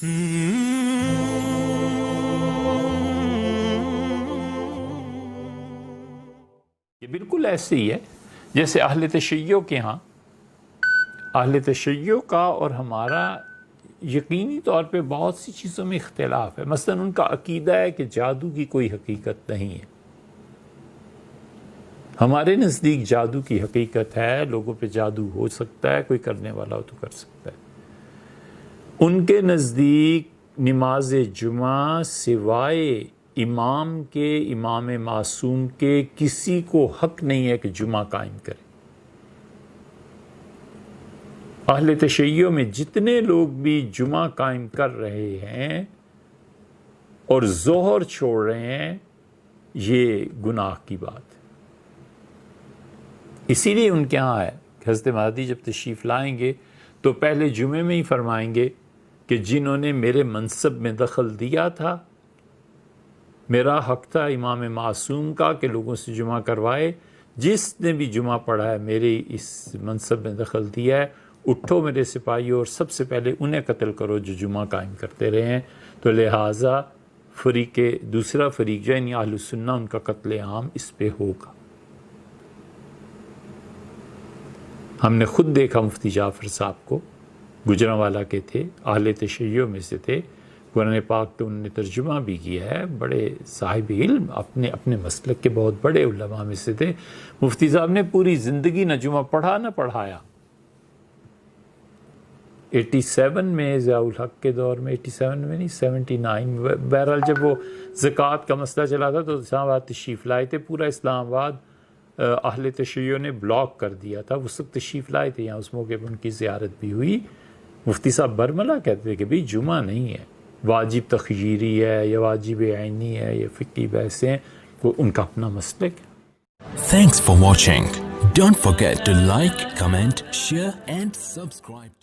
یہ بالکل ایسے ہی ہے جیسے اہل تشیع کے ہاں، اہل تشیع کا اور ہمارا یقینی طور پہ بہت سی چیزوں میں اختلاف ہے. مثلا ان کا عقیدہ ہے کہ جادو کی کوئی حقیقت نہیں ہے. ہمارے نزدیک جادو کی حقیقت ہے، لوگوں پہ جادو ہو سکتا ہے، کوئی کرنے والا ہو تو کر سکتا ہے. ان کے نزدیک نماز جمعہ سوائے امام کے، امام معصوم کے، کسی کو حق نہیں ہے کہ جمعہ قائم کرے. اہل تشیع میں جتنے لوگ بھی جمعہ قائم کر رہے ہیں اور ظہر چھوڑ رہے ہیں، یہ گناہ کی بات ہے. اسی لیے ان کے ہاں ہے کہ حضرت مہدی جب تشریف لائیں گے تو پہلے جمعے میں ہی فرمائیں گے کہ جنہوں نے میرے منصب میں دخل دیا تھا، میرا حق تھا امام معصوم کا کہ لوگوں سے جمعہ کروائے، جس نے بھی جمعہ پڑھا ہے، میرے اس منصب میں دخل دیا ہے، اٹھو میرے سپاہیوں اور سب سے پہلے انہیں قتل کرو جو جمعہ قائم کرتے رہے ہیں. تو لہٰذا دوسرا فریق یعنی اہل السنہ، ان کا قتل عام اس پہ ہوگا. ہم نے خود دیکھا مفتی جعفر صاحب کو، گجرانوالہ کے تھے، اہل تشیع میں سے تھے، قرآن پاک تو انہوں نے ترجمہ بھی کیا ہے، بڑے صاحب علم، اپنے مسلک کے بہت بڑے علماء میں سے تھے. مفتی صاحب نے پوری زندگی نہ جمعہ پڑھا نہ پڑھایا. 87 میں ضیاء الحق کے دور میں، 87 میں نہیں 79، بہرحال جب وہ زکوٰۃ کا مسئلہ چلا تھا تو اسلام آباد تشریف لائے تھے. پورا اسلام آباد اہل تشیع نے بلاک کر دیا تھا. اس وقت تشریف لائے تھے یہاں، اس موقع پر ان کی زیارت بھی ہوئی. مفتی صاحب برملا کہتے تھے کہ بھئی جمعہ نہیں ہے، واجب تخییری ہے یا واجب عینی ہے، یہ فقہی بحثیں ہیں، وہ ان کا اپنا مسلک ہے. Thanks for watching. Don't forget to like, comment, share and subscribe to